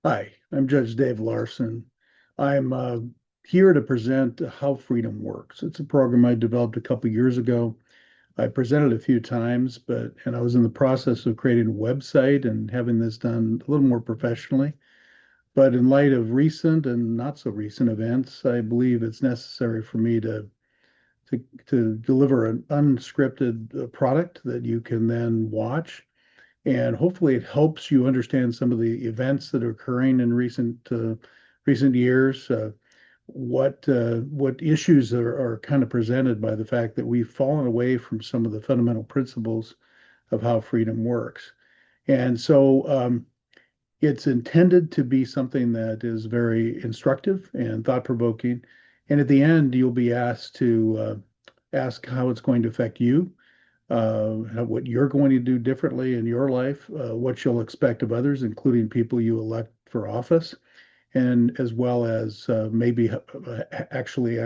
Hi, I'm Judge Dave Larson. I'm here to present How Freedom Works. It's a program I developed a couple years ago. I presented a few times, and I was in the process of creating a website and having this done a little more professionally. But in light of recent and not so recent events, I believe it's necessary for me to deliver an unscripted product that you can then watch, and hopefully it helps you understand some of the events that are occurring in recent years. What issues are kind of presented by the fact that we've fallen away from some of the fundamental principles of how freedom works. And so it's intended to be something that is very instructive and thought-provoking. And at the end, you'll be asked to ask how it's going to affect you, what you're going to do differently in your life, what you'll expect of others, including people you elect for office, and as well as maybe actually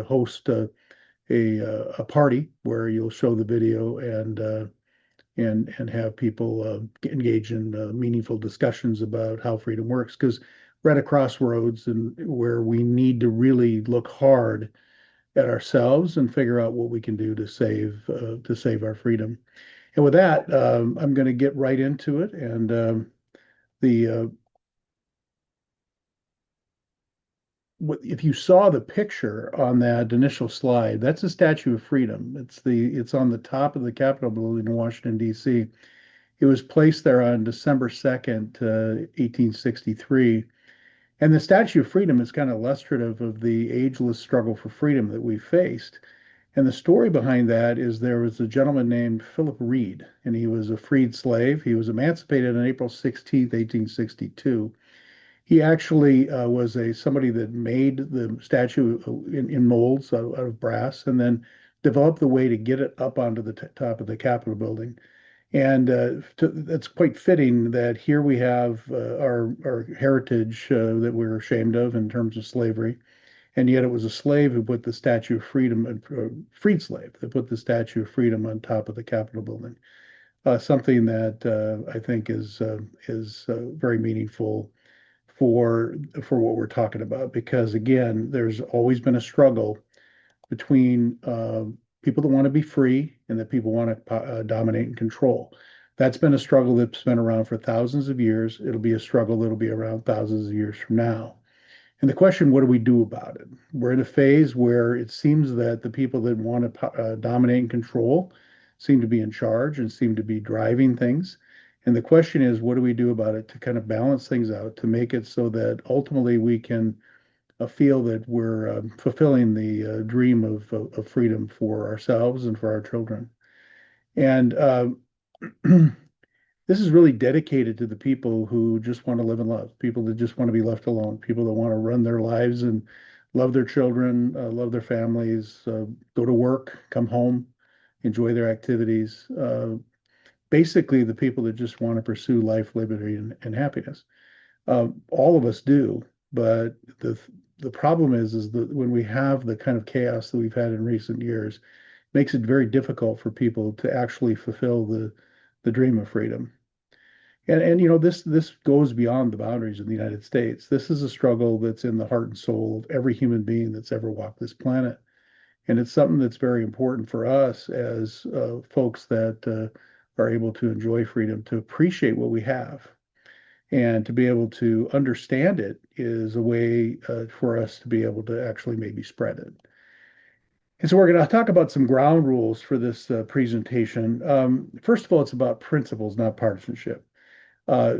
host a party where you'll show the video and have people engage in meaningful discussions about how freedom works. Because we're at a crossroads and where we need to really look hard at ourselves and figure out what we can do to save our freedom. And with that, I'm going to get right into it. And the if you saw the picture on that initial slide, that's the Statue of Freedom. It's on the top of the Capitol building in Washington, D.C. It was placed there on December 2nd, 1863. And the Statue of Freedom is kind of illustrative of the ageless struggle for freedom that we faced. And the story behind that is there was a gentleman named Philip Reed, and he was a freed slave. He was emancipated on April 16th, 1862. He actually was a somebody that made the statue in molds out of brass, and then developed the way to get it up onto the top of the Capitol building. And it's quite fitting that here we have our heritage that we're ashamed of in terms of slavery. And yet it was a slave who put the Statue of Freedom, freed slave, that put the Statue of Freedom on top of the Capitol building. Something that I think is very meaningful for what we're talking about, because again, there's always been a struggle between people that want to be free and that people want to dominate and control. That's been a struggle that's been around for thousands of years. It'll be a struggle that'll be around thousands of years from now. And the question, what do we do about it? We're in a phase where it seems that the people that want to dominate and control seem to be in charge and seem to be driving things. And the question is, what do we do about it to kind of balance things out, to make it so that ultimately we can feel that we're fulfilling the dream of freedom for ourselves and for our children. And this is really dedicated to the people who just want to live and love, people that just want to be left alone, people that want to run their lives and love their children, love their families, go to work, come home, enjoy their activities. Basically, the people that just want to pursue life, liberty, and happiness. All of us do, but the problem is that when we have the kind of chaos that we've had in recent years, it makes it very difficult for people to actually fulfill the dream of freedom. And this goes beyond the boundaries of the United States. This is a struggle that's in the heart and soul of every human being that's ever walked this planet. And it's something that's very important for us as folks that are able to enjoy freedom, to appreciate what we have. And to be able to understand it is a way for us to be able to actually maybe spread it. And so we're going to talk about some ground rules for this presentation. First of all, it's about principles, not partisanship.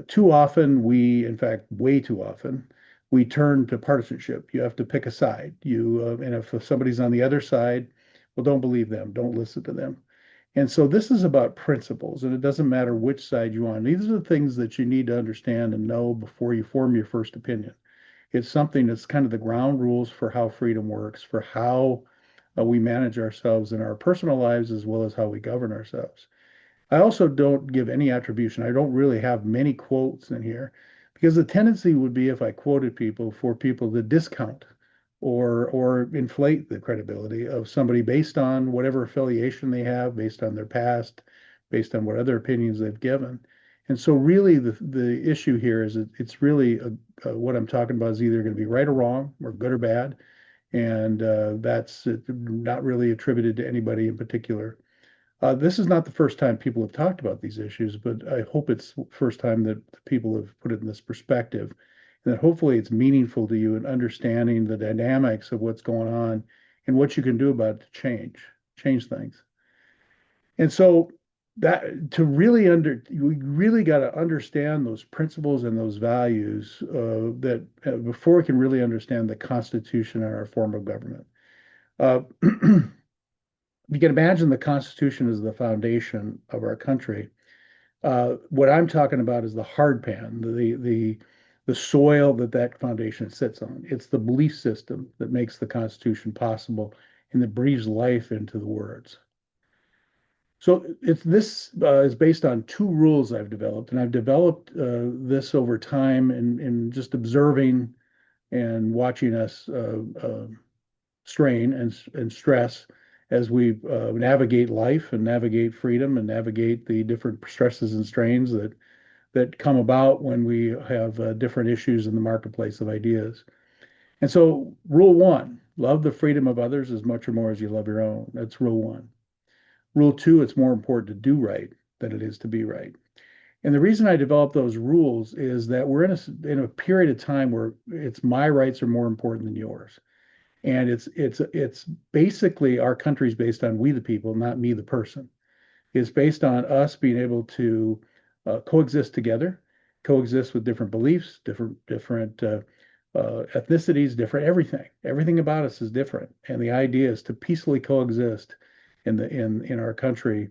Too often, in fact, way too often, we turn to partisanship. You have to pick a side. And if somebody's on the other side, well, don't believe them. Don't listen to them. And so this is about principles, and it doesn't matter which side you're on. These are the things that you need to understand and know before you form your first opinion. It's something that's kind of the ground rules for how freedom works, for how we manage ourselves in our personal lives as well as how we govern ourselves. I also don't give any attribution. I don't really have many quotes in here because the tendency would be if I quoted people for people to discount or inflate the credibility of somebody based on whatever affiliation they have, based on their past, based on what other opinions they've given. And so really the issue here is it's really what I'm talking about is either going to be right or wrong or good or bad. And that's not really attributed to anybody in particular. This is not the first time people have talked about these issues, but I hope it's the first time that people have put it in this perspective, and that hopefully it's meaningful to you in understanding the dynamics of what's going on and what you can do about it to change things. And so that to really you really got to understand those principles and those values that before we can really understand the Constitution and our form of government. Uh, you can imagine the Constitution is the foundation of our country. What I'm talking about is the hard pan, the soil that that foundation sits on. It's the belief system that makes the Constitution possible and that breathes life into the words. So it's this is based on two rules I've developed, and I've developed this over time in just observing and watching us strain and stress as we navigate life and navigate freedom and navigate the different stresses and strains that come about when we have different issues in the marketplace of ideas. And so, rule one: love the freedom of others as much or more as you love your own. That's rule one. Rule two: it's more important to do right than it is to be right. And the reason I developed those rules is that we're in a period of time where it's my rights are more important than yours. And it's basically our country's based on we the people, not me the person. It's based on us being able to coexist together, coexist with different beliefs, different ethnicities, different everything. Everything about us is different, and the idea is to peacefully coexist in our country.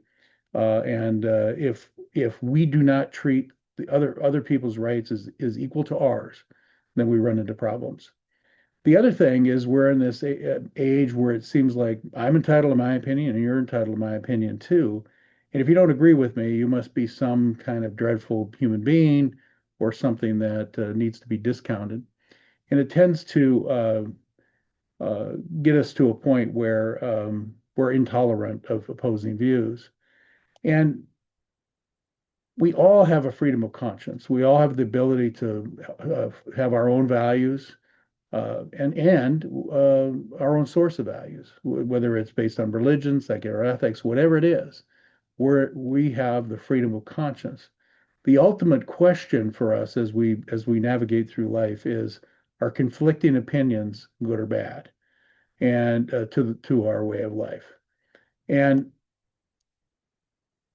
And if we do not treat the other people's rights as equal to ours, then we run into problems. The other thing is we're in this age where it seems like I'm entitled to my opinion and you're entitled to my opinion too. And if you don't agree with me, you must be some kind of dreadful human being or something that needs to be discounted. And it tends to get us to a point where we're intolerant of opposing views. And we all have a freedom of conscience. We all have the ability to have our own values and our own source of values, whether it's based on religion, secular ethics, whatever it is, where we have the freedom of conscience. The ultimate question for us as we navigate through life is, are conflicting opinions good or bad, and to our way of life. And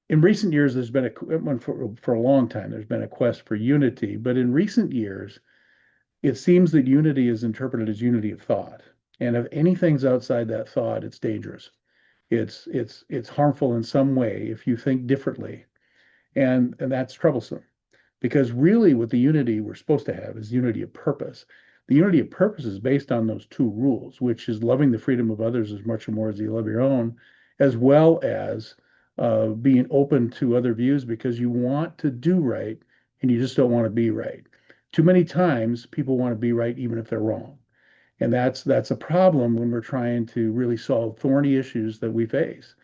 in recent years, there's been for a long time, there's been a quest for unity, but in recent years, it seems that unity is interpreted as unity of thought. And if anything's outside that thought, it's dangerous. It's harmful in some way if you think differently. And that's troublesome because really what the unity we're supposed to have is unity of purpose. The unity of purpose is based on those two rules, which is loving the freedom of others as much or more as you love your own, as well as being open to other views because you want to do right and you just don't want to be right. Too many times people want to be right even if they're wrong. And that's a problem when we're trying to really solve thorny issues that we face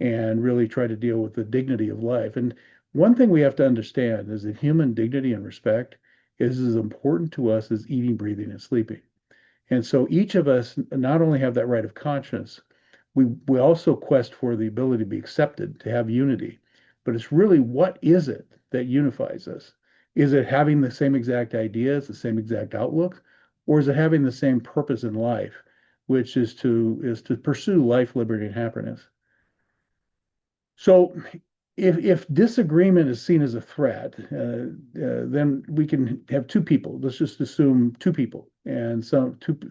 and really try to deal with the dignity of life. And one thing we have to understand is that human dignity and respect is as important to us as eating, breathing, and sleeping. And so each of us not only have that right of conscience, we also quest for the ability to be accepted, to have unity. But it's really what is it that unifies us? Is it having the same exact ideas, the same exact outlook, or is it having the same purpose in life, which is to pursue life, liberty, and happiness? So if disagreement is seen as a threat, then we can have two people. Let's just assume two people, and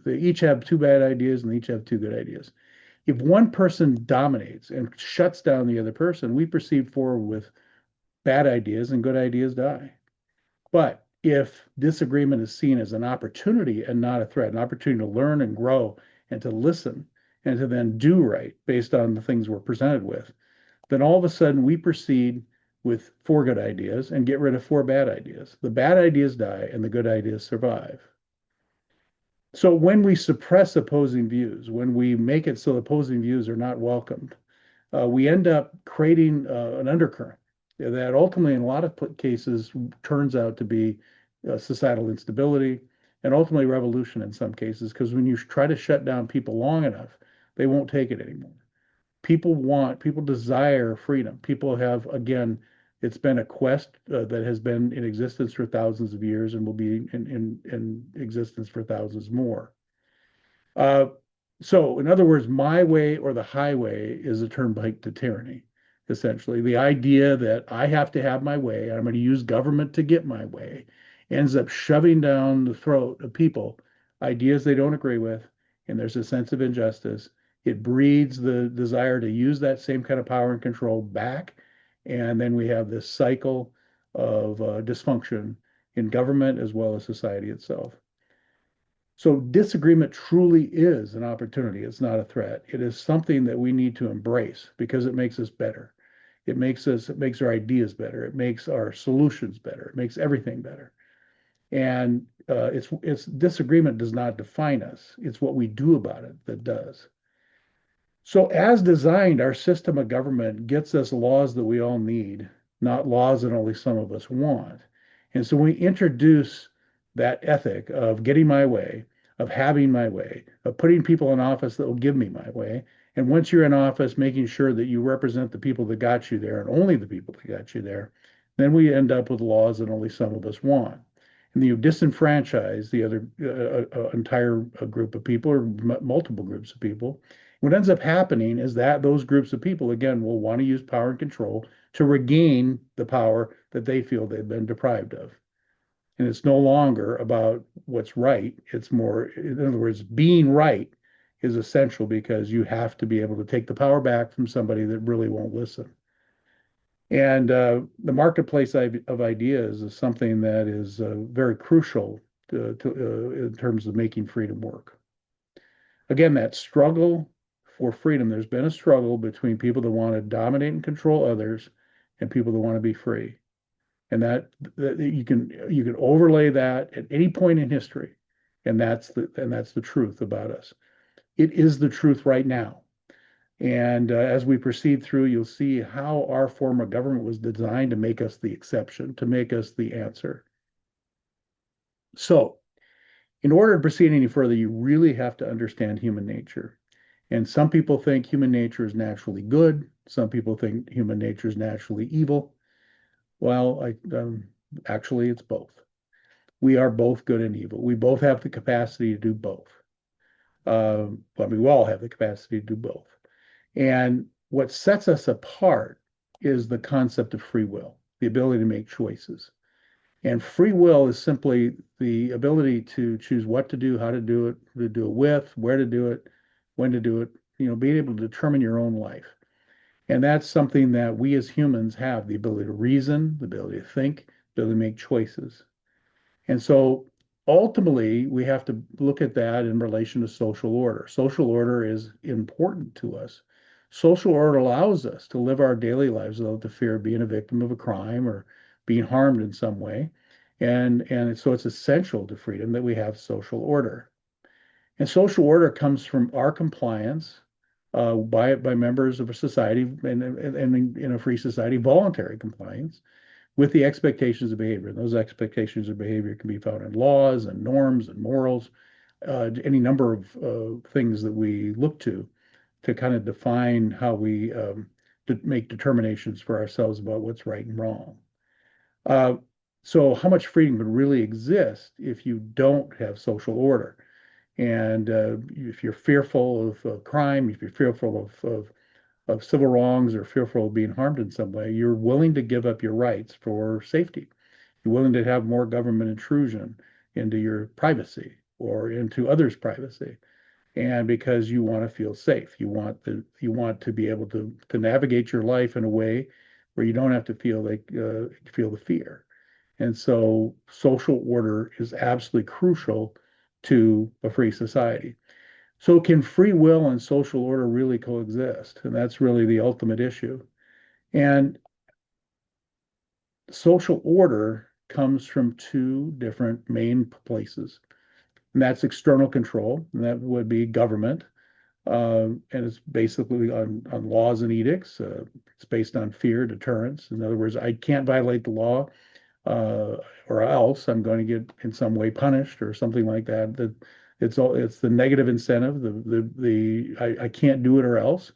they each have two bad ideas and they each have two good ideas. If one person dominates and shuts down the other person, we proceed forward with bad ideas and good ideas die. But if disagreement is seen as an opportunity and not a threat, an opportunity to learn and grow and to listen and to then do right based on the things we're presented with, then all of a sudden we proceed with four good ideas and get rid of four bad ideas. The bad ideas die and the good ideas survive. So when we suppress opposing views, when we make it so opposing views are not welcomed, we end up creating an undercurrent. that ultimately, in a lot of cases, turns out to be societal instability and ultimately revolution in some cases, because when you try to shut down people long enough, they won't take it anymore. People desire freedom. People have, again, it's been a quest that has been in existence for thousands of years and will be in existence for thousands more. Uh, so, in other words, my way or the highway is a turnpike to tyranny, essentially. The idea that I have to have my way, I'm going to use government to get my way, ends up shoving down the throat of people ideas they don't agree with, and there's a sense of injustice. It breeds the desire to use that same kind of power and control back, and then we have this cycle of dysfunction in government as well as society itself. So disagreement truly is an opportunity. It's not a threat. It is something that we need to embrace because it makes us better. It makes our ideas better. It makes our solutions better. It makes everything better. And it's disagreement does not define us. It's what we do about it that does. So as designed, our system of government gets us laws that we all need, not laws that only some of us want. And so we introduce that ethic of getting my way, of having my way, of putting people in office that will give me my way. And once you're in office, making sure that you represent the people that got you there and only the people that got you there, then we end up with laws that only some of us want. And you disenfranchise the other entire group of people or multiple groups of people. What ends up happening is that those groups of people, again, will want to use power and control to regain the power that they feel they've been deprived of. And it's no longer about what's right. It's more, in other words, being right is essential because you have to be able to take the power back from somebody that really won't listen. And the marketplace of ideas is something that is very crucial in terms of making freedom work. Again, that struggle for freedom, there's been a struggle between people that want to dominate and control others and people that want to be free. And that you can overlay that at any point in history, and that's the truth about us. It is the truth right now. And as we proceed through, you'll see how our form of government was designed to make us the exception, to make us the answer. So, in order to proceed any further, you really have to understand human nature. And some people think human nature is naturally good. Some people think human nature is naturally evil. Well, actually, it's both. We are both good and evil. We both have the capacity to do both. We all have the capacity to do both. And what sets us apart is the concept of free will, the ability to make choices. And free will is simply the ability to choose what to do, how to do it, who to do it with, where to do it, when to do it, being able to determine your own life. And that's something that we as humans have the ability to reason, the ability to think, the ability to make choices. And so ultimately, we have to look at that in relation to social order. Social order is important to us. Social order allows us to live our daily lives without the fear of being a victim of a crime or being harmed in some way. And so it's essential to freedom that we have social order. And social order comes from our compliance by members of a society and in a free society, voluntary compliance with the expectations of behavior. And those expectations of behavior can be found in laws and norms and morals, any number of things that we look to kind of define how we make determinations for ourselves about what's right and wrong. Uh, so how much freedom would really exist if you don't have social order? And if you're fearful of crime, if you're fearful of civil wrongs or fearful of being harmed in some way, you're willing to give up your rights for safety. You're willing to have more government intrusion into your privacy or into others' privacy. And because you want to feel safe, you want to be able to navigate your life in a way where you don't have to feel the fear. And so social order is absolutely crucial to a free society. So can free will and social order really coexist? And that's really the ultimate issue. And social order comes from two different main places. And that's external control, and that would be government. And it's basically on laws and edicts. It's based on fear, deterrence. In other words, I can't violate the law, uh, or else I'm going to get in some way punished or something like that. That it's the negative incentive. I can't do it or else.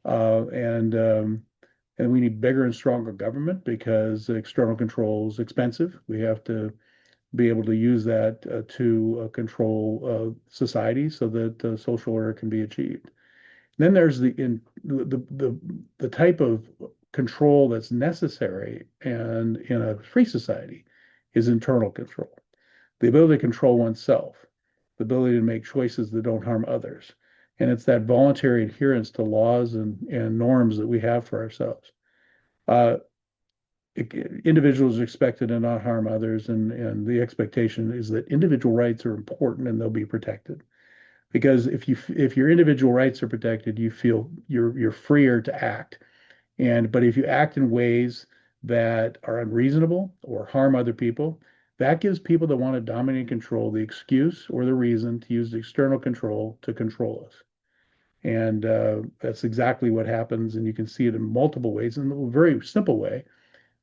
And we need bigger and stronger government because external control is expensive. We have to be able to use that to control society so that social order can be achieved. Then there's the type of control that's necessary and in a free society is internal control, the ability to control oneself, the ability to make choices that don't harm others. And it's that voluntary adherence to laws and norms that we have for ourselves. Uh, Individuals are expected to not harm others, and the expectation is that individual rights are important and they'll be protected. Because if your individual rights are protected, you feel you're freer to act. But if you act in ways that are unreasonable or harm other people, that gives people that want to dominate and control the excuse or the reason to use the external control to control us. And that's exactly what happens. And you can see it in multiple ways. In a very simple way,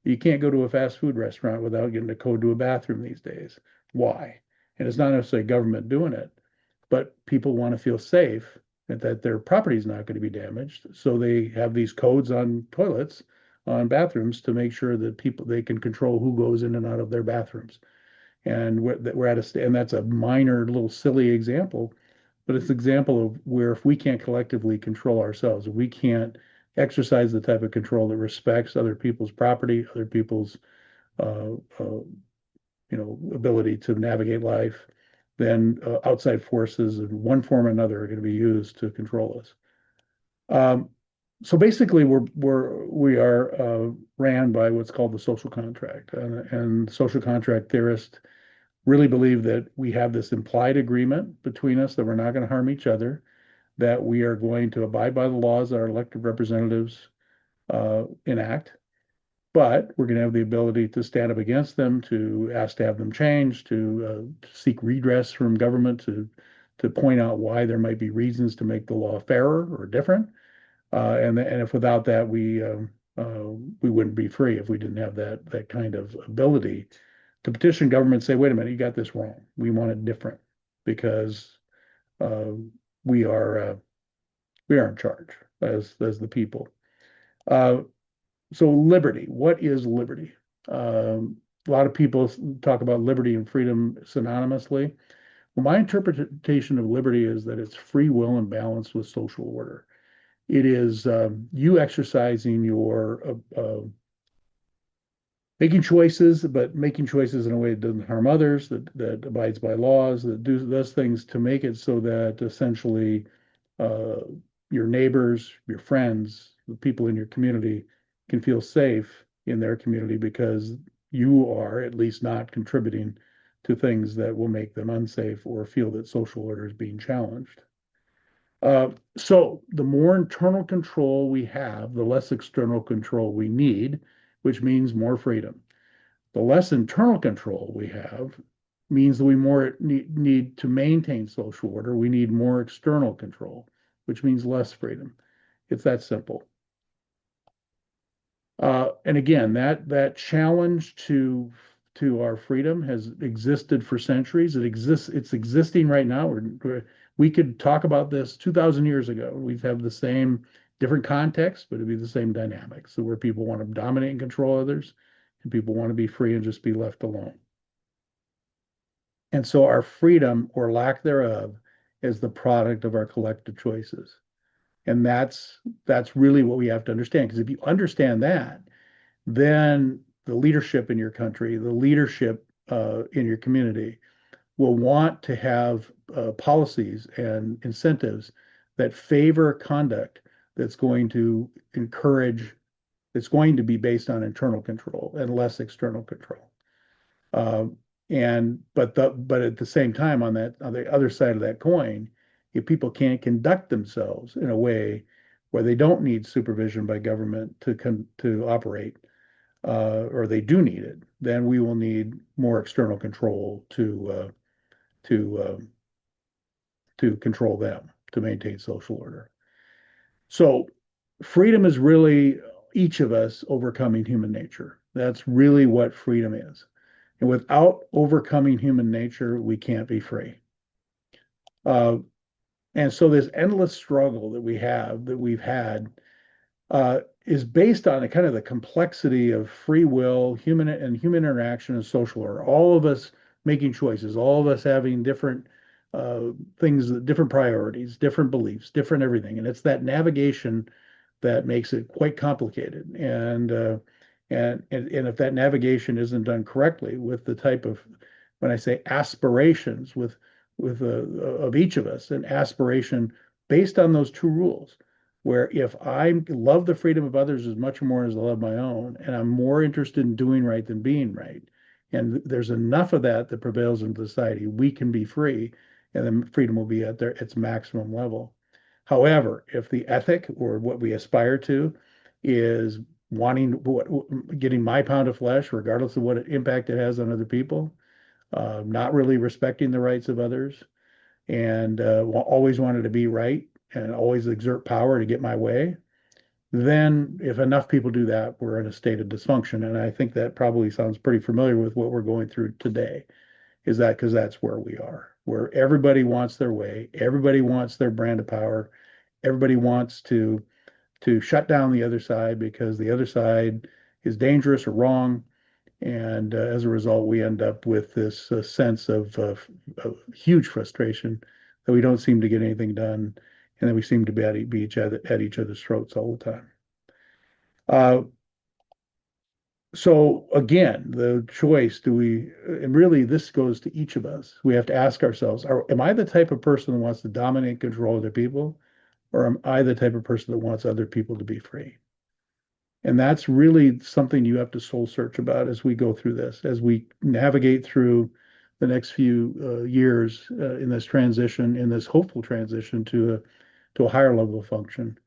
you can't go to a fast food restaurant without getting a code to a bathroom these days. Why? And it's not necessarily government doing it, but people want to feel safe and that their property is not going to be damaged. So they have these codes on toilets, on bathrooms to make sure that people they can control who goes in and out of their bathrooms. And we're at a and that's a minor little silly example, but it's an example of where if we can't collectively control ourselves, if we can't exercise the type of control that respects other people's property, other people's uh, uh, ability to navigate life, then outside forces in one form or another are going to be used to control us. Um, so basically, we are ran by what's called the social contract, and social contract theorists really believe that we have this implied agreement between us that we're not going to harm each other, that we are going to abide by the laws that our elected representatives enact, but we're going to have the ability to stand up against them, to ask to have them changed, to seek redress from government, to point out why there might be reasons to make the law fairer or different. And if without that we wouldn't be free if we didn't have that kind of ability to petition government, say, wait a minute, you got this wrong. We want it different because uh, we are uh, we are in charge as the people. Uh, so liberty, what is liberty? A lot of people talk about liberty and freedom synonymously. Well, my interpretation of liberty is that it's free will and balance with social order. It is you exercising your making choices, but making choices in a way that doesn't harm others, that abides by laws, that does things to make it so that essentially uh, your neighbors, your friends, the people in your community can feel safe in their community because you are at least not contributing to things that will make them unsafe or feel that social order is being challenged. So the more internal control we have, the less external control we need, which means more freedom. The less internal control we have means that we more need to maintain social order. We need more external control, which means less freedom. It's that simple. And again, that challenge to our freedom has existed for centuries. It exists. It's existing right now. We could talk about this 2,000 years ago. We'd have the same different context, but it'd be the same dynamics. So where people want to dominate and control others, and people want to be free and just be left alone. And so our freedom or lack thereof is the product of our collective choices. And that's really what we have to understand. Because if you understand that, then the leadership in your country, the leadership in your community will want to have policies and incentives that favor conduct that's going to encourage, that's going to be based on internal control and less external control. Um, but at the same time, on the other side of that coin, if people can't conduct themselves in a way where they don't need supervision by government to operate, or they do need it, then we will need more external control to to control them. to maintain social order. So freedom is really each of us overcoming human nature. That's really what freedom is. And without overcoming human nature, we can't be free. Uh, and so this endless struggle that we've had, is based on a kind of the complexity of free will, human interaction and social order. All of us making choices, all of us having different things, different priorities, different beliefs, different everything. And it's that navigation that makes it quite complicated. And if that navigation isn't done correctly with the type of, when I say aspirations, with of each of us, an aspiration based on those two rules, where if I love the freedom of others as much or more as I love my own, and I'm more interested in doing right than being right, and there's enough of that that prevails in society, we can be free, and then freedom will be at its maximum level. However, if the ethic or what we aspire to is getting my pound of flesh, regardless of what impact it has on other people, not really respecting the rights of others, and always wanted to be right and always exert power to get my way, then if enough people do that, we're in a state of dysfunction. And I think that probably sounds pretty familiar with what we're going through today. Is that because that's where we are, where everybody wants their way, everybody wants their brand of power, everybody wants to shut down the other side because the other side is dangerous or wrong. And as a result, we end up with this sense of huge frustration that we don't seem to get anything done, and that we seem to be at each other's throats all the time. Uh, so again, the choice, and really this goes to each of us. We have to ask ourselves, am I the type of person that wants to dominate and control other people? Or am I the type of person that wants other people to be free? And that's really something you have to soul search about as we go through this, as we navigate through the next few years in this transition, in this hopeful transition to a higher level of function.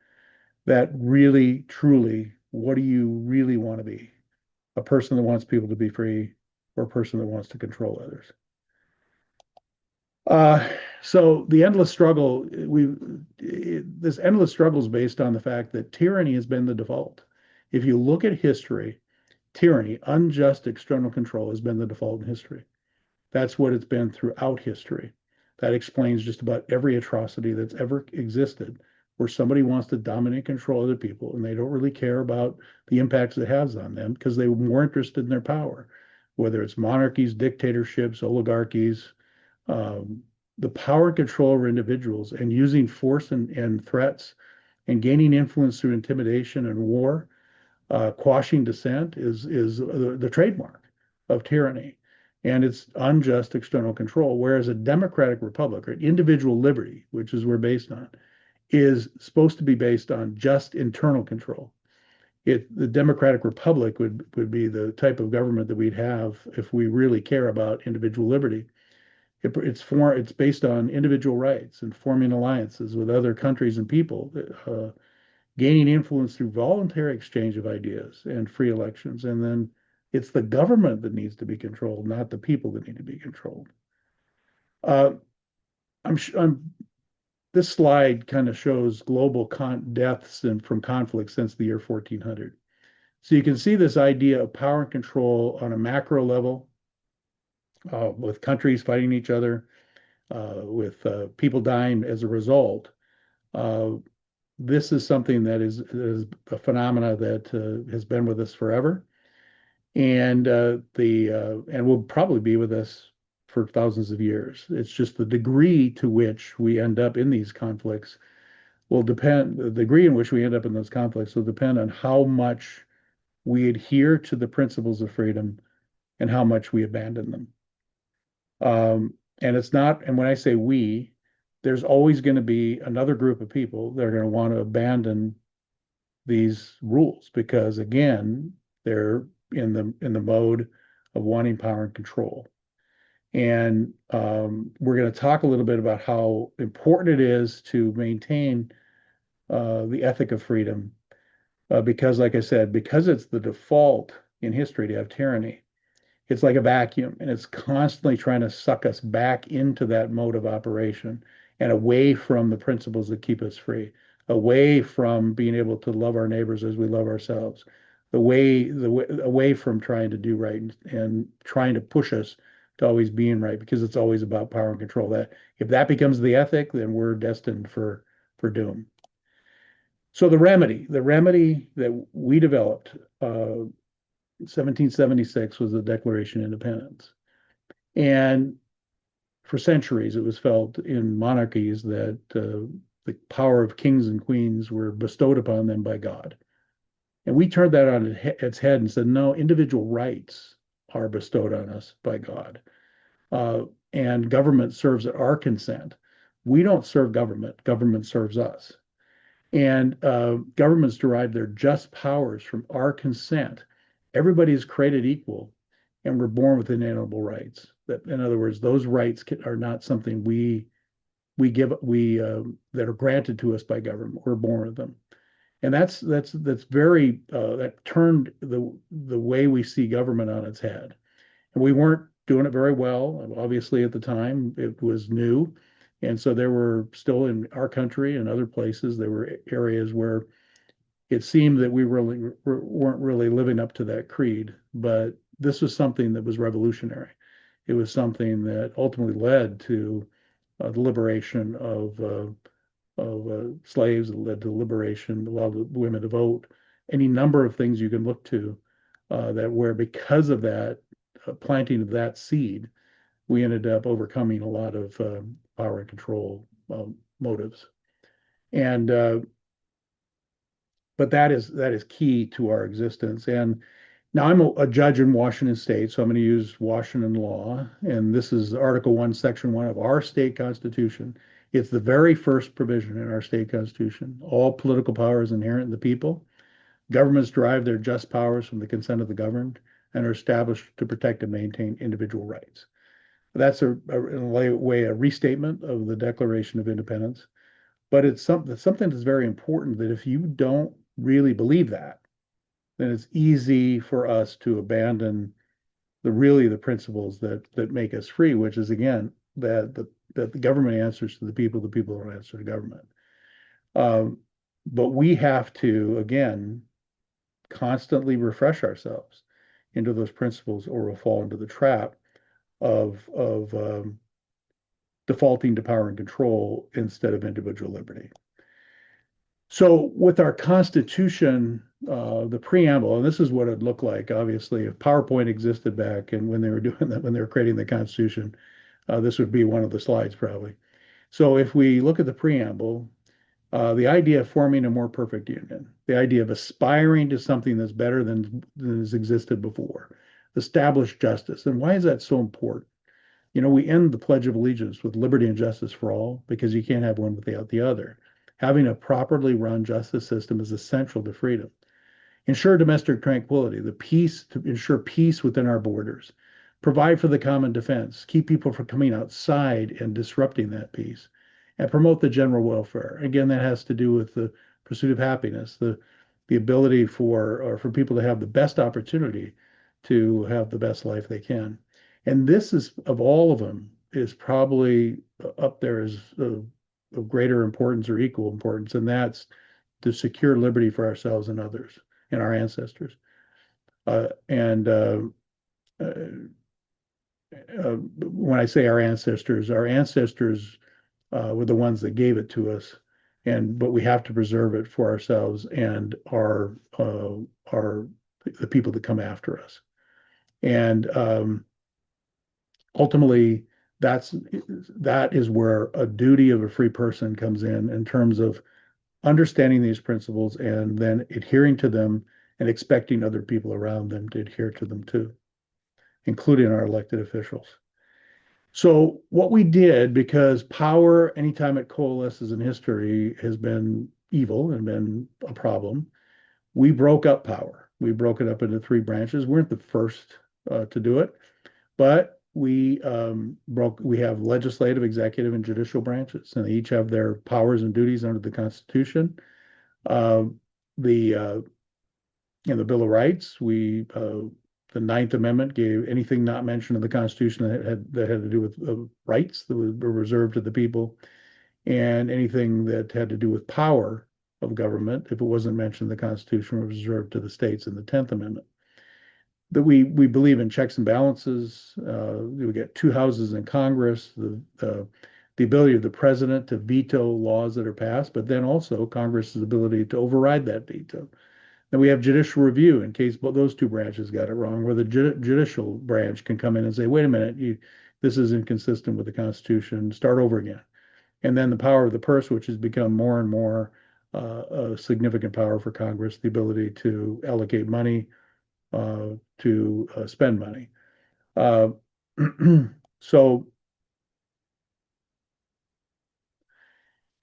That really, truly, what do you really want to be? A person that wants people to be free, or a person that wants to control others? Uh, so the endless struggle, this endless struggle is based on the fact that tyranny has been the default. If you look at history, tyranny, unjust external control has been the default in history. That's what it's been throughout history. That explains just about every atrocity that's ever existed, where somebody wants to dominate and control other people, and they don't really care about the impacts it has on them because they're more interested in their power, whether it's monarchies, dictatorships, oligarchies, um, the power and control over individuals, and using force and threats and gaining influence through intimidation and war, quashing dissent is the trademark of tyranny, and it's unjust external control. Whereas a democratic republic or individual liberty, which is we're based on, is supposed to be based on just internal control. The democratic republic would be the type of government that we'd have if we really care about individual liberty. It's based on individual rights and forming alliances with other countries and people, gaining influence through voluntary exchange of ideas and free elections. And then it's the government that needs to be controlled, not the people that need to be controlled. Uh, I'm This slide kind of shows global deaths from conflict since the year 1400. So you can see this idea of power and control on a macro level, with countries fighting each other, with people dying as a result. Uh, this is something that is a phenomena that has been with us forever, and and will probably be with us for thousands of years. It's just the degree to which we end up in these conflicts will depend. The degree in which we end up in those conflicts will depend on how much we adhere to the principles of freedom and how much we abandon them. And it's not, and when I say we, there's always going to be another group of people that are going to want to abandon these rules because again, they're in the mode of wanting power and control. And we're going to talk a little bit about how important it is to maintain the ethic of freedom, because, like I said, because it's the default in history to have tyranny, it's like a vacuum and it's constantly trying to suck us back into that mode of operation. and away from the principles that keep us free, away from being able to love our neighbors as we love ourselves, away from trying to do right and trying to push us to always being right because it's always about power and control. That if that becomes the ethic, then we're destined for doom. So the remedy that we developed, 1776 was the Declaration of Independence. And for centuries, it was felt in monarchies that the power of kings and queens were bestowed upon them by God. And we turned that on its head and said, no, individual rights are bestowed on us by God. And government serves at our consent. We don't serve government, government serves us. And governments derive their just powers from our consent. Everybody is created equal, and we're born with inalienable rights. That, in other words, those rights are not something we give that are granted to us by government. We're born with them, and that's very that turned the way we see government on its head. And we weren't doing it very well. Obviously, at the time, it was new. And so there were still in our country and other places, there were areas where it seemed that we really weren't really living up to that creed. But this was something that was revolutionary. It was something that ultimately led to the liberation of slaves. It led to liberation, allowed women to vote. Any number of things you can look to that where because of that planting of that seed, we ended up overcoming a lot of power and control motives. And but that is key to our existence. And now I'm a judge in Washington State, so I'm going to use Washington law. And this is Article 1, Section 1 of our state constitution. It's the very first provision in our state constitution. All political power is inherent in the people. Governments derive their just powers from the consent of the governed and are established to protect and maintain individual rights. That's in a way a restatement of the Declaration of Independence, but it's something that's very important that if you don't really believe that, then it's easy for us to abandon the principles that make us free, which is again that the government answers to the people don't answer to government. But we have to again constantly refresh ourselves into those principles, or we'll fall into the trap of defaulting to power and control instead of individual liberty. So with our Constitution, the preamble, and this is what it looked like, obviously, if PowerPoint existed back and when they were doing that, when they were creating the Constitution, this would be one of the slides probably. So if we look at the preamble, the idea of forming a more perfect union, the idea of aspiring to something that's better than has existed before, establish justice. And why is that so important? You know, we end the Pledge of Allegiance with liberty and justice for all because you can't have one without the other. Having a properly run justice system is essential to freedom. Ensure domestic tranquility, the peace to ensure peace within our borders. Provide for the common defense, keep people from coming outside and disrupting that peace, and promote the general welfare. Again, that has to do with the pursuit of happiness, the ability for people to have the best opportunity to have the best life they can. And this is, of all of them, is probably up there as of greater importance or equal importance, and that's to secure liberty for ourselves and others and our ancestors. And when I say our ancestors were the ones that gave it to us, but we have to preserve it for ourselves and our the people that come after us. And ultimately, that is where a duty of a free person comes in terms of understanding these principles and then adhering to them and expecting other people around them to adhere to them too, including our elected officials. So what we did, because power, anytime it coalesces in history, has been evil and been a problem, we broke up power. We broke it up into three branches. We weren't the first to do it, but we have legislative, executive, and judicial branches, and they each have their powers and duties under the Constitution. The In the Bill of Rights, the Ninth Amendment gave anything not mentioned in the Constitution that had to do with rights that were reserved to the people. and anything that had to do with power of government, if it wasn't mentioned in the Constitution, was reserved to the states in the 10th Amendment. That we believe in checks and balances. We get two houses in Congress, the ability of the president to veto laws that are passed, but then also Congress's ability to override that veto. Then we have judicial review in case those two branches got it wrong, where the judicial branch can come in and say, wait a minute, this is inconsistent with the Constitution, start over again. And then the power of the purse, which has become more and more a significant power for Congress, the ability to allocate money, to spend money. Uh, so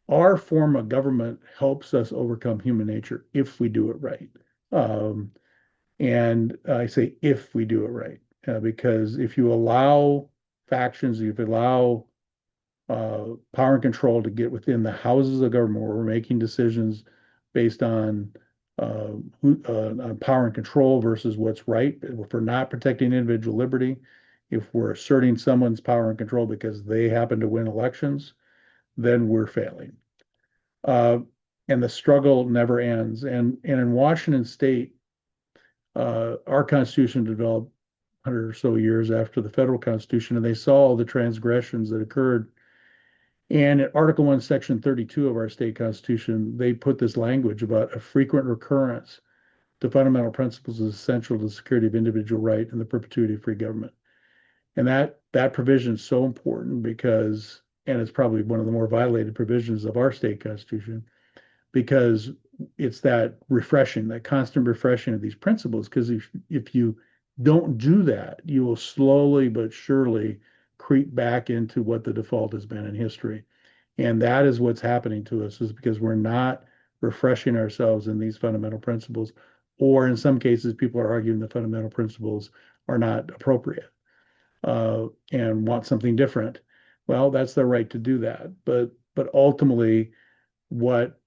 our form of government helps us overcome human nature if we do it right. Um, and I say if we do it right, because if you allow factions, if you allow power and control to get within the houses of government where we're making decisions based on on power and control versus what's right. If we're not protecting individual liberty, if we're asserting someone's power and control because they happen to win elections, then we're failing. Uh, and the struggle never ends. And in Washington State, our Constitution developed 100 or so years after the federal Constitution, and they saw all the transgressions that occurred. And in Article 1, Section 32 of our state constitution, they put this language about a frequent recurrence to fundamental principles is essential to the security of individual right and the perpetuity of free government. And that provision is so important because, and it's probably one of the more violated provisions of our state constitution, because it's that refreshing, that constant refreshing of these principles. Because if you don't do that, you will slowly but surely creep back into what the default has been in history. And that is what's happening to us, is because we're not refreshing ourselves in these fundamental principles, or in some cases, people are arguing the fundamental principles are not appropriate and want something different. Well, that's their right to do that. But ultimately, what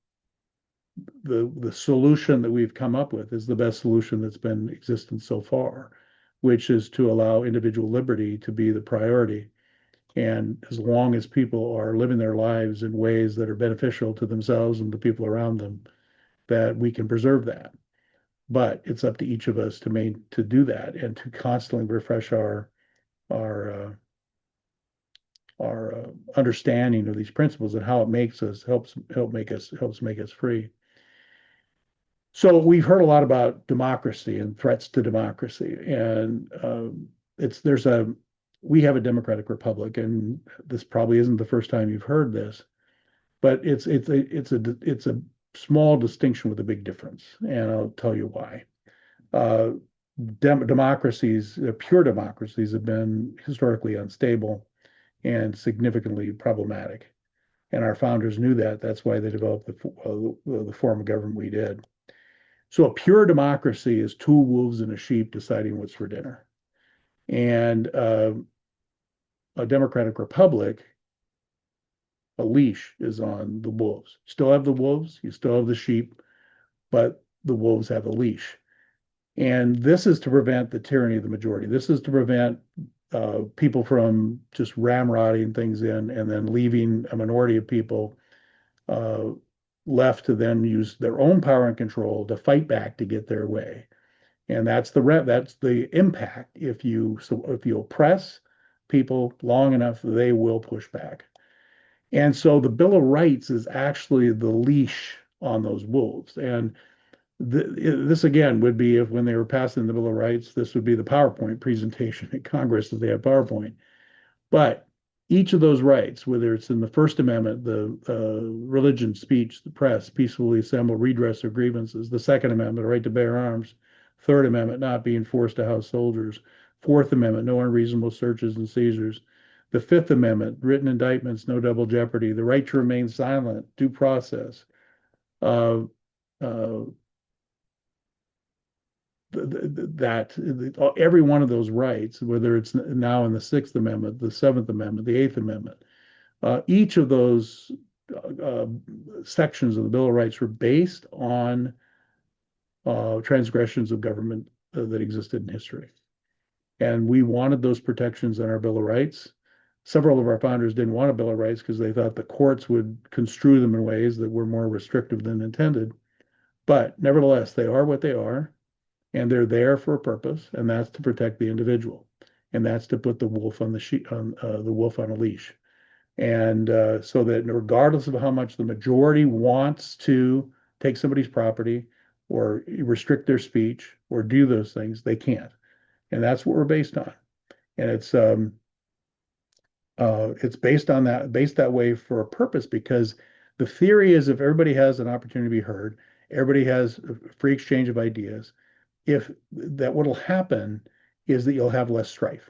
the solution that we've come up with is the best solution that's been existent so far, which is to allow individual liberty to be the priority. And as long as people are living their lives in ways that are beneficial to themselves and the people around them, that we can preserve that. But it's up to each of us to do that and to constantly refresh our understanding of these principles and how it makes us helps make us free. So we've heard a lot about democracy and threats to democracy, and we have a democratic republic, and this probably isn't the first time you've heard this, but it's a small distinction with a big difference, and I'll tell you why. Uh, democracies, pure democracies, have been historically unstable and significantly problematic, and our founders knew that. That's why they developed the form of government we did. So a pure democracy is two wolves and a sheep deciding what's for dinner. And a democratic republic, a leash is on the wolves. You still have the wolves, you still have the sheep, but the wolves have a leash. And this is to prevent the tyranny of the majority. This is to prevent people from just ramrodding things in and then leaving a minority of people uh, left to then use their own power and control to fight back to get their way. And that's the impact. If you oppress people long enough, they will push back. And so the Bill of Rights is actually the leash on those wolves. And this again would be, if when they were passing the Bill of Rights, this would be the PowerPoint presentation at Congress if they have PowerPoint. But each of those rights, whether it's in the First Amendment, the religion, speech, the press, peacefully assemble, redress their grievances, the Second Amendment, the right to bear arms, Third Amendment, not being forced to house soldiers, Fourth Amendment, no unreasonable searches and seizures, the Fifth Amendment, written indictments, no double jeopardy, the right to remain silent, due process, uh, uh, every one of those rights, whether it's now in the Sixth Amendment, the Seventh Amendment, the Eighth Amendment, each of those uh, sections of the Bill of Rights were based on transgressions of government that existed in history. And we wanted those protections in our Bill of Rights. Several of our founders didn't want a Bill of Rights because they thought the courts would construe them in ways that were more restrictive than intended. But nevertheless, they are what they are, and they're there for a purpose, and that's to protect the individual, and that's to put the wolf on the wolf on a leash, and so that regardless of how much the majority wants to take somebody's property or restrict their speech or do those things, they can't, and that's what we're based on, and it's based that way for a purpose because the theory is if everybody has an opportunity to be heard, everybody has a free exchange of ideas. If that what'll happen is that you'll have less strife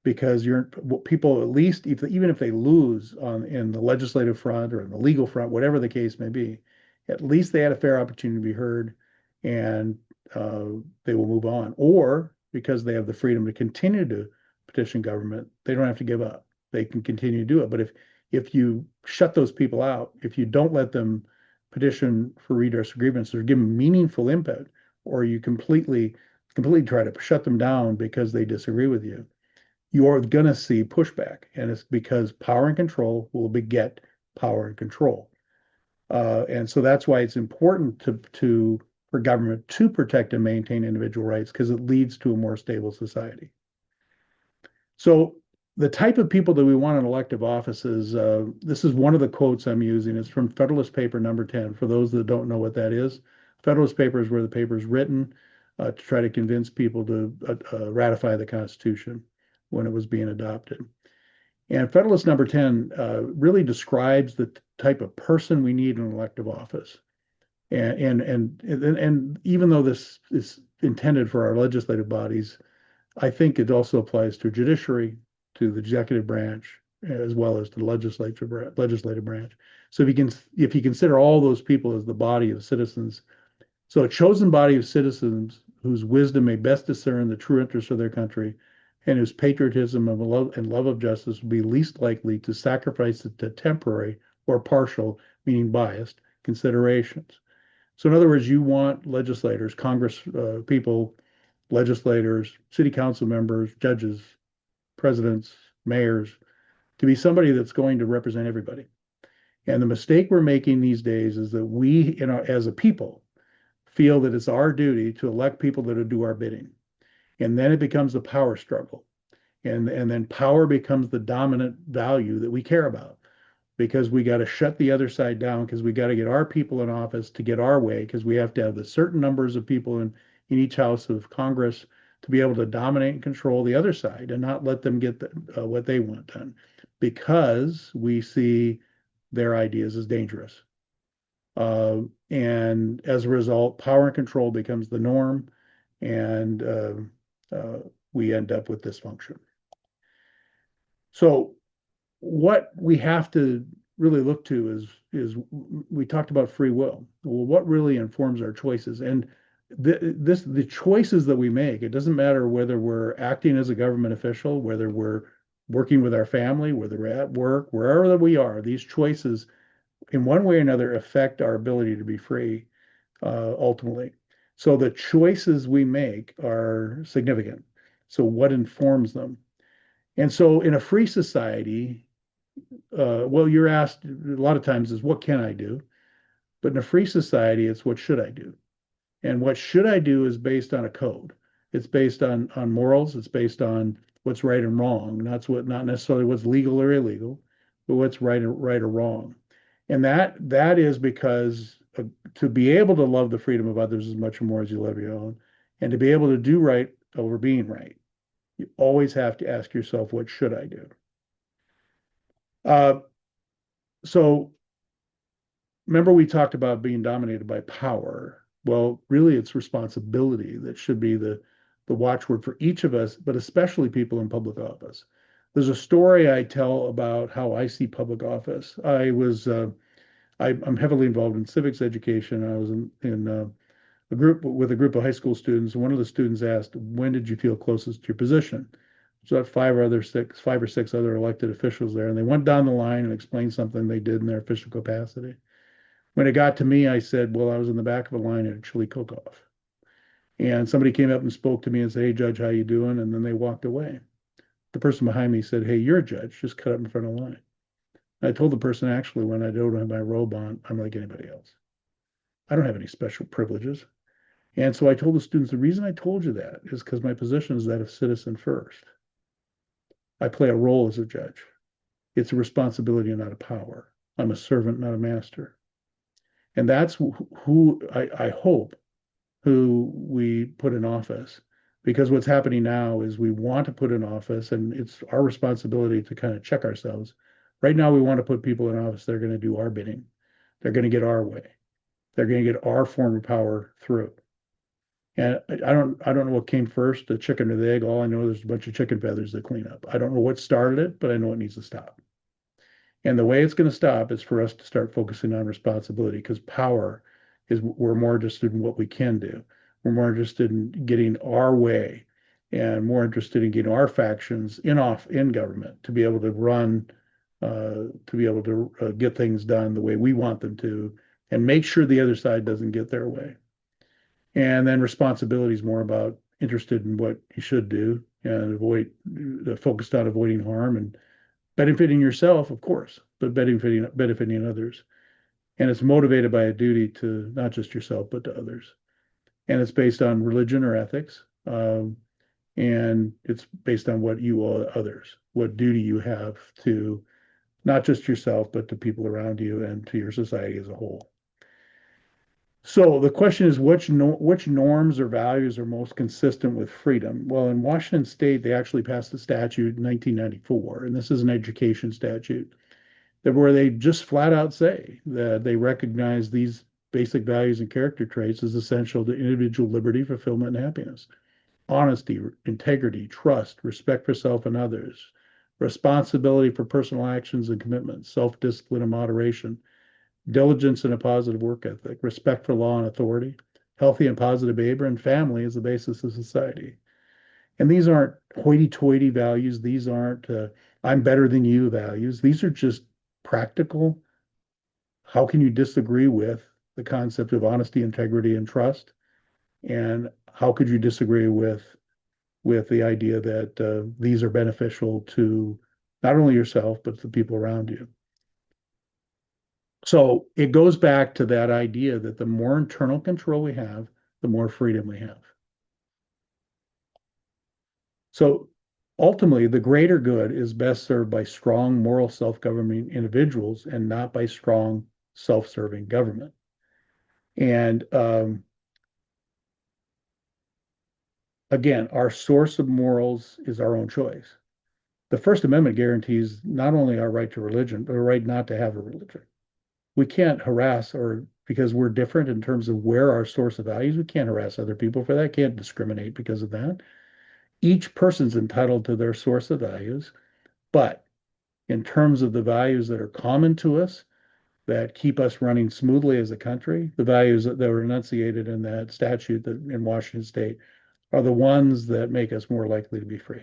because you're people at least even if they lose on in the legislative front or in the legal front, whatever the case may be, at least they had a fair opportunity to be heard, and they will move on. Or because they have the freedom to continue to petition government, they don't have to give up. They can continue to do it. But if you shut those people out, if you don't let them petition for redress of grievances or give them meaningful input, or you completely try to shut them down because they disagree with you, you're going to see pushback. And it's because power and control will beget power and control. And so that's why it's important for government to protect and maintain individual rights because it leads to a more stable society. So the type of people that we want in elective offices, this is one of the quotes I'm using. It's from Federalist Paper number 10. For those that don't know what that is, Federalist Paper is where the paper is written to try to convince people to ratify the Constitution when it was being adopted. And Federalist number 10 really describes the type of person we need in an elective office. And even though this is intended for our legislative bodies, I think it also applies to judiciary, to the executive branch, as well as to the legislative branch. So if you consider all those people as the body of citizens, so a chosen body of citizens whose wisdom may best discern the true interests of their country and whose patriotism and love of justice will be least likely to sacrifice it to temporary or partial, meaning biased, considerations. So in other words, you want legislators, Congress people, legislators, city council members, judges, presidents, mayors, to be somebody that's going to represent everybody. And the mistake we're making these days is that we, as a people, feel that it's our duty to elect people that will do our bidding. And then it becomes a power struggle. And then power becomes the dominant value that we care about because we got to shut the other side down because we got to get our people in office to get our way because we have to have the certain numbers of people in each house of Congress to be able to dominate and control the other side and not let them get what they want done because we see their ideas as dangerous. And as a result, power and control becomes the norm, and we end up with dysfunction. So what we have to really look to is we talked about free will. Well, what really informs our choices? And the choices that we make, it doesn't matter whether we're acting as a government official, whether we're working with our family, whether we're at work, wherever we are, these choices in one way or another affect our ability to be free ultimately. So the choices we make are significant. So what informs them? And so in a free society, well, you're asked a lot of times is what can I do? But in a free society, it's what should I do? And what should I do is based on a code. It's based on morals. It's based on what's right and wrong. Not necessarily what's legal or illegal, but what's right or wrong. And that is because to be able to love the freedom of others as much or more as you love your own, and to be able to do right over being right, you always have to ask yourself, what should I do? So remember we talked about being dominated by power. Well, really it's responsibility that should be the watchword for each of us, but especially people in public office. There's a story I tell about how I see public office. I'm heavily involved in civics education. I was in a group with a group of high school students, and one of the students asked, "When did you feel closest to your position?" So that five or six other elected officials there, and they went down the line and explained something they did in their official capacity. When it got to me, I said, "Well, I was in the back of a line at a chili cook-off." And somebody came up and spoke to me and said, "Hey, Judge, how you doing?" And then they walked away. the person behind me said, "Hey, you're a judge. Just cut up in front of the line." And I told the person, actually, when I don't have my robe on, I'm like anybody else. I don't have any special privileges. And so I told the students, the reason I told you that is because my position is that of citizen first. I play a role as a judge. It's a responsibility and not a power. I'm a servant, not a master. And that's who I hope who we put in office. Because what's happening now is we want to put in office, and it's our responsibility to kind of check ourselves. Right now, we want to put people in office that are going to do our bidding. They're going to get our way. They're going to get our form of power through. And I don't know what came first, the chicken or the egg. All I know is there's a bunch of chicken feathers that clean up. I don't know what started it, but I know it needs to stop. And the way it's going to stop is for us to start focusing on responsibility, because power is, we're more interested in what we can do. We're more interested in getting our way and more interested in getting our factions in government to be able to run, to be able to get things done the way we want them to, and make sure the other side doesn't get their way. And then responsibility is more about interested in what you should do and focused on avoiding harm and benefiting yourself, of course, but benefiting others. And it's motivated by a duty to not just yourself, but to others. And it's based on religion or ethics. And it's based on what you owe others, what duty you have to not just yourself, but to people around you and to your society as a whole. So the question is, which norms or values are most consistent with freedom? Well, in Washington State, they actually passed a statute in 1994, and this is an education statute that where they just flat out say that they recognize these basic values and character traits as essential to individual liberty, fulfillment, and happiness. Honesty, integrity, trust, respect for self and others, responsibility for personal actions and commitments, self-discipline and moderation, diligence and a positive work ethic, respect for law and authority, healthy and positive behavior, and family is the basis of society. And these aren't hoity-toity values. These aren't I'm better than you values. These are just practical. How can you disagree with the concept of honesty, integrity, and trust? And how could you disagree with the idea that these are beneficial to not only yourself but the people around you? So it goes back to that idea that the more internal control we have, the more freedom we have. So ultimately, the greater good is best served by strong moral self-governing individuals and not by strong self-serving government. And again, our source of morals is our own choice. The First Amendment guarantees not only our right to religion, but a right not to have a religion. We can't harass, or because we're different in terms of where our source of values, we can't harass other people for that, can't discriminate because of that. Each person's entitled to their source of values, but in terms of the values that are common to us, that keep us running smoothly as a country, the values that were enunciated in that statute that in Washington State are the ones that make us more likely to be free.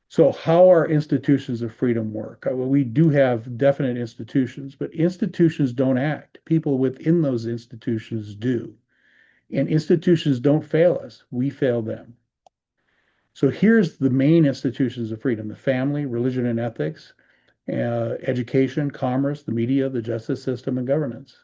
So how our institutions of freedom work? Well, we do have definite institutions, but institutions don't act. People within those institutions do. And institutions don't fail us. We fail them. So here's the main institutions of freedom: the family, religion and ethics, education, commerce, the media, the justice system, and governance.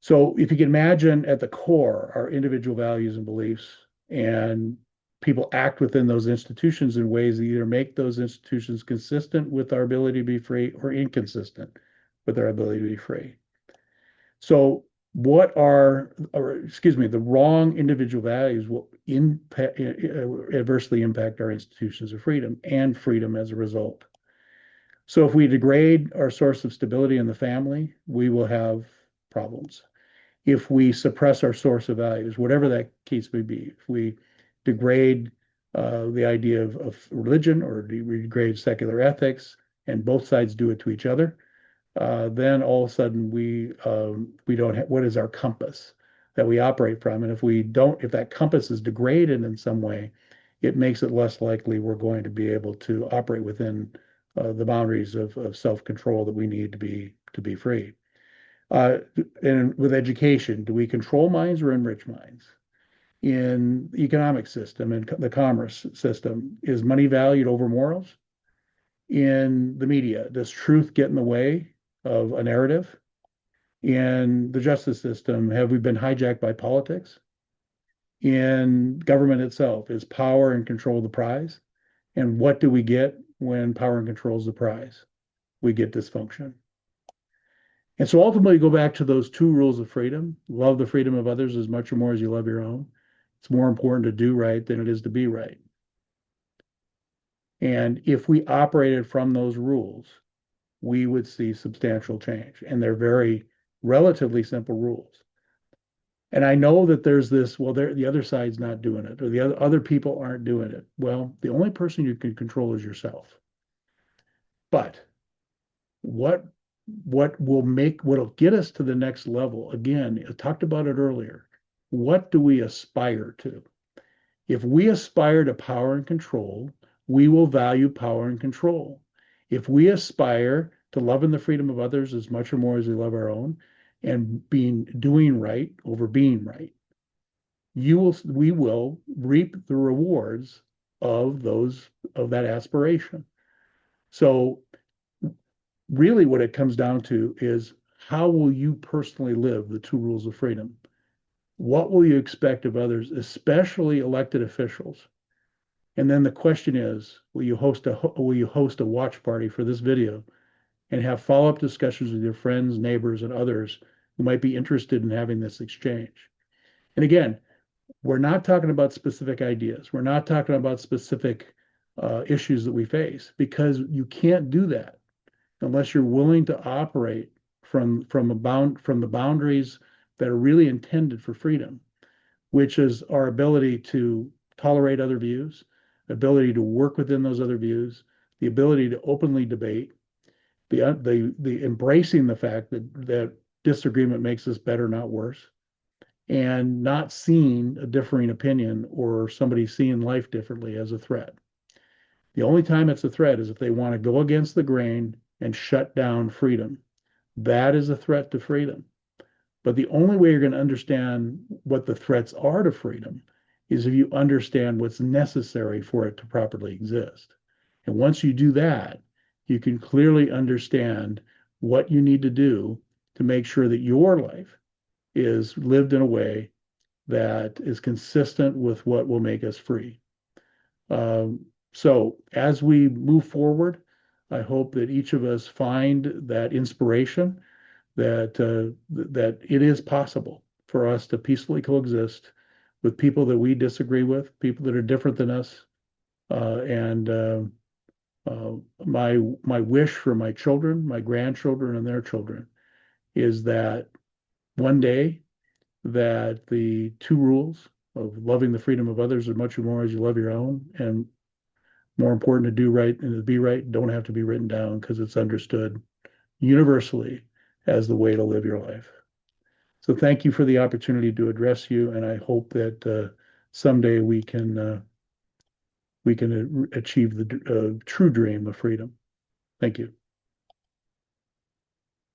So if you can imagine at the core our individual values and beliefs, and people act within those institutions in ways that either make those institutions consistent with our ability to be free or inconsistent with our ability to be free. So the wrong individual values will adversely impact our institutions of freedom and freedom as a result. So if we degrade our source of stability in the family, we will have problems. If we suppress our source of values, whatever that case may be, if we degrade the idea of religion, or we degrade secular ethics, and both sides do it to each other, then all of a sudden we don't have, what is our compass that we operate from? And if that compass is degraded in some way, it makes it less likely we're going to be able to operate within the boundaries of self-control that we need to be free. And with education, do we control minds or enrich minds? in the economic system and the commerce system? Is money valued over morals? In the media, does truth get in the way of a narrative? In the justice system, have we been hijacked by politics? In government itself, is power and control the prize? And what do we get when power and control is the prize? We get dysfunction. And so ultimately, go back to those two rules of freedom. Love the freedom of others as much or more as you love your own. It's more important to do right than it is to be right. And if we operated from those rules, we would see substantial change. And they're very relatively simple rules. And I know that there's this, well, the other side's not doing it, or the other people aren't doing it. Well, the only person you can control is yourself. But what what'll get us to the next level, again, I talked about it earlier. What do we aspire to? If we aspire to power and control, we will value power and control. If we aspire to love and the freedom of others as much or more as we love our own, and doing right over being right, we will reap the rewards of that aspiration. So really what it comes down to is, how will you personally live the two rules of freedom? What will you expect of others, especially elected officials? And then the question is, will you host a watch party for this video and have follow-up discussions with your friends, neighbors, and others who might be interested in having this exchange? And again, we're not talking about specific ideas. We're not talking about specific issues that we face, because you can't do that unless you're willing to operate from the boundaries that are really intended for freedom, which is our ability to tolerate other views, ability to work within those other views, the ability to openly debate, the embracing the fact that disagreement makes us better, not worse, and not seeing a differing opinion or somebody seeing life differently as a threat. The only time it's a threat is if they want to go against the grain and shut down freedom. That is a threat to freedom. But the only way you're going to understand what the threats are to freedom is if you understand what's necessary for it to properly exist. And once you do that, you can clearly understand what you need to do to make sure that your life is lived in a way that is consistent with what will make us free. So as we move forward, I hope that each of us find that inspiration, that it is possible for us to peacefully coexist with people that we disagree with, people that are different than us. And my wish for my children, my grandchildren, and their children is that one day that the two rules of loving the freedom of others as much or more as you love your own, and more important, to do right and to be right, don't have to be written down, because it's understood universally as the way to live your life. So thank you for the opportunity to address you, and I hope that someday we can achieve the true dream of freedom. Thank you.